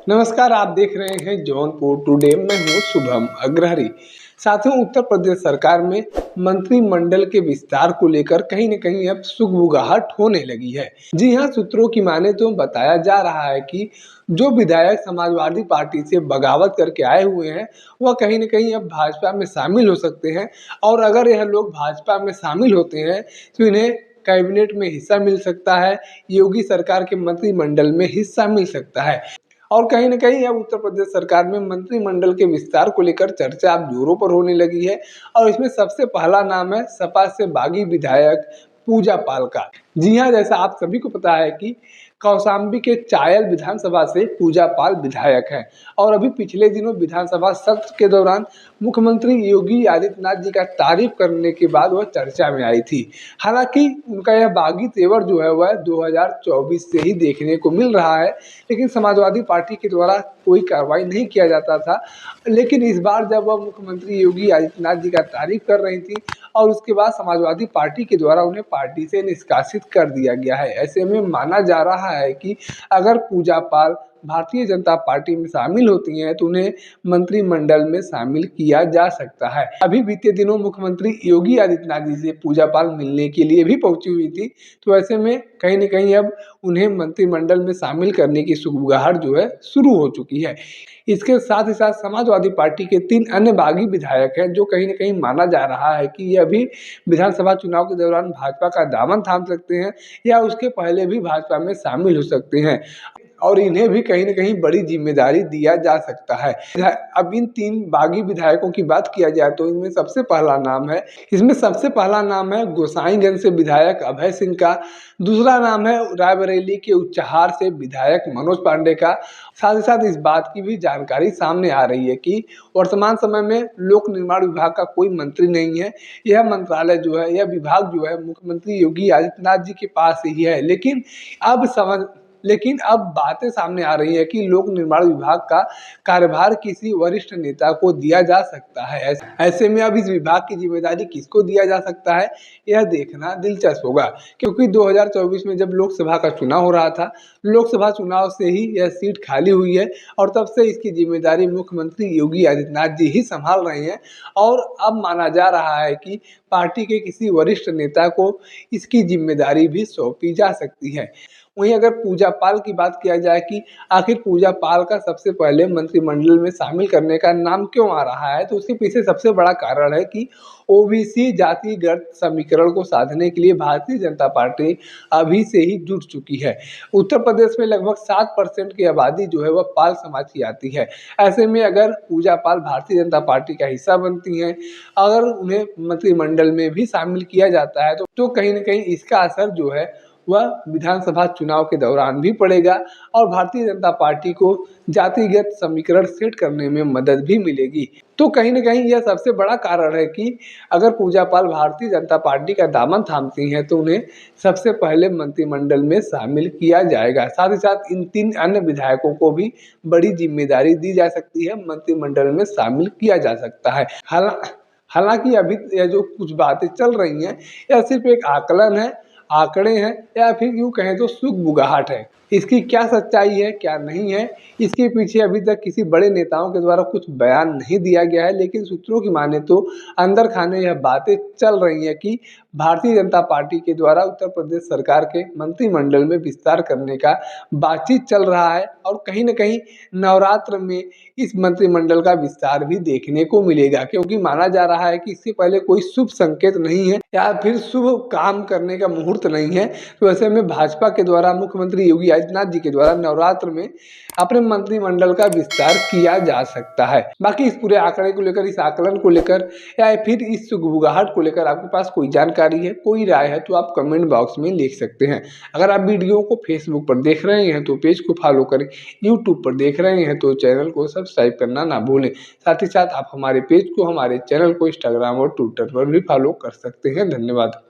नमस्कार, आप देख रहे हैं जौनपुर टुडे। मैं हूं शुभम अग्रहरी। साथियों, उत्तर प्रदेश सरकार में मंत्रिमंडल के विस्तार को लेकर कहीं न कहीं अब सुगबुगाहट होने लगी है। जी हां, सूत्रों की माने तो बताया जा रहा है कि जो विधायक समाजवादी पार्टी से बगावत करके आए हुए हैं, वह कहीं न कहीं अब भाजपा में शामिल हो सकते हैं। और अगर यह लोग भाजपा में शामिल होते हैं तो इन्हें कैबिनेट में हिस्सा मिल सकता है, योगी सरकार के मंत्रिमंडल में हिस्सा मिल सकता है। और कहीं न कहीं अब उत्तर प्रदेश सरकार में मंत्रिमंडल के विस्तार को लेकर चर्चा अब जोरों पर होने लगी है। और इसमें सबसे पहला नाम है सपा से बागी विधायक पूजा पाल का। जी हाँ, जैसा आप सभी को पता है कि कौशाम्बी के चायल विधानसभा से पूजा पाल विधायक हैं। और अभी पिछले दिनों विधानसभा सत्र के दौरान मुख्यमंत्री योगी आदित्यनाथ जी का तारीफ करने के बाद वह चर्चा में आई थी। हालांकि उनका यह बागी तेवर जो है वह 2024 से ही देखने को मिल रहा है, लेकिन समाजवादी पार्टी के द्वारा कोई कार्रवाई नहीं किया जाता था। लेकिन इस बार जब वह मुख्यमंत्री योगी आदित्यनाथ जी का तारीफ कर रही थी और उसके बाद समाजवादी पार्टी के द्वारा उन्हें पार्टी से निष्कासित कर दिया गया है। ऐसे में माना जा रहा है कि अगर पूजा पाल भारतीय जनता पार्टी में शामिल होती हैं तो उन्हें मंत्रिमंडल में शामिल किया जा सकता है। अभी बीते दिनों मुख्यमंत्री योगी आदित्यनाथ जी से पूजा पाल मिलने के लिए भी पहुंची हुई थी, तो ऐसे में कहीं न कहीं अब उन्हें मंत्रिमंडल में शामिल करने की सुगबुगाहट जो है शुरू हो चुकी है। इसके साथ ही साथ समाजवादी पार्टी के 3 अन्य बागी विधायक हैं, जो कहीं न कहीं माना जा रहा है कि ये अभी विधानसभा चुनाव के दौरान भाजपा का दामन थाम सकते हैं या उसके पहले भी भाजपा में शामिल हो सकते हैं। और इन्हें भी कहीं न कहीं बड़ी ज़िम्मेदारी दिया जा सकता है। अब इन 3 बागी विधायकों की बात किया जाए तो इनमें सबसे पहला नाम है गोसाईगंज से विधायक अभय सिंह का। दूसरा नाम है रायबरेली के उच्चहार से विधायक मनोज पांडे का। साथ ही साथ इस बात की भी जानकारी सामने आ रही है कि वर्तमान समय में लोक निर्माण विभाग का कोई मंत्री नहीं है। यह मंत्रालय जो है, यह विभाग जो है मुख्यमंत्री योगी आदित्यनाथ जी के पास ही है। लेकिन अब बातें सामने आ रही है कि लोक निर्माण विभाग का कार्यभार किसी वरिष्ठ नेता को दिया जा सकता है। ऐसे में अब इस विभाग की जिम्मेदारी किसको दिया जा सकता है, यह देखना दिलचस्प होगा। क्योंकि 2024 में जब लोकसभा का चुनाव हो रहा था, लोकसभा चुनाव से ही यह सीट खाली हुई है और तब से इसकी जिम्मेदारी मुख्यमंत्री योगी आदित्यनाथ जी ही संभाल रहे हैं। और अब माना जा रहा है कि पार्टी के किसी वरिष्ठ नेता को इसकी जिम्मेदारी भी सौंपी जा सकती है। वहीं अगर पूजा पाल की बात किया जाए कि आखिर पूजा पाल का सबसे पहले मंत्रिमंडल में शामिल करने का नाम क्यों आ रहा है, तो उसके पीछे सबसे बड़ा कारण है कि ओबीसी जातिगत समीकरण को साधने के लिए भारतीय जनता पार्टी अभी से ही जुट चुकी है। उत्तर प्रदेश में लगभग 7% की आबादी जो है वह पाल समाज की आती है। ऐसे में अगर पूजा पाल भारतीय जनता पार्टी का हिस्सा बनती हैं, अगर उन्हें मंत्रिमंडल में भी शामिल किया जाता है तो कहीं न कहीं इसका असर जो है वह विधानसभा चुनाव के दौरान भी पड़ेगा और भारतीय जनता पार्टी को जातिगत समीकरण सेट करने में मदद भी मिलेगी। तो कहीं न कहीं यह सबसे बड़ा कारण है कि अगर पूजा पाल भारतीय जनता पार्टी का दामन थामती हैं तो उन्हें सबसे पहले मंत्रिमंडल में शामिल किया जाएगा। साथ ही साथ इन 3 अन्य विधायकों को भी बड़ी जिम्मेदारी दी जा सकती है, मंत्रिमंडल में शामिल किया जा सकता है। हालांकि अभी यह जो कुछ बातें चल रही हैं, यह सिर्फ एक आकलन है, आंकड़े हैं या फिर यूँ कहें तो सुगबुगाहट है। इसकी क्या सच्चाई है, क्या नहीं है, इसके पीछे अभी तक किसी बड़े नेताओं के द्वारा कुछ बयान नहीं दिया गया है। लेकिन सूत्रों की माने तो अंदर खाने यह बातें चल रही हैं कि भारतीय जनता पार्टी के द्वारा उत्तर प्रदेश सरकार के मंत्रिमंडल में विस्तार करने का बातचीत चल रहा है। और कहीं न कहीं नवरात्र में इस मंत्रिमंडल का विस्तार भी देखने को मिलेगा, क्योंकि माना जा रहा है कि इससे पहले कोई शुभ संकेत नहीं है या फिर शुभ काम करने का मुहूर्त नहीं है। तो ऐसे में भाजपा के द्वारा मुख्यमंत्री योगी आदित्यनाथ जी के द्वारा नवरात्र में अपने मंत्रिमंडल का विस्तार किया जा सकता है। बाकी इस पूरे आंकड़े को लेकर, इस आकलन को लेकर या फिर इस सुगबुगाहट को लेकर आपके पास कोई जानकारी है, कोई राय है तो आप कमेंट बॉक्स में लिख सकते हैं। अगर आप वीडियो को फेसबुक पर देख रहे हैं तो पेज को फॉलो करें, यूट्यूब पर देख रहे हैं तो चैनल को सब्सक्राइब करना ना भूलें। साथ ही साथ आप हमारे पेज को, हमारे चैनल को इंस्टाग्राम और ट्विटर पर भी फॉलो कर सकते हैं। धन्यवाद।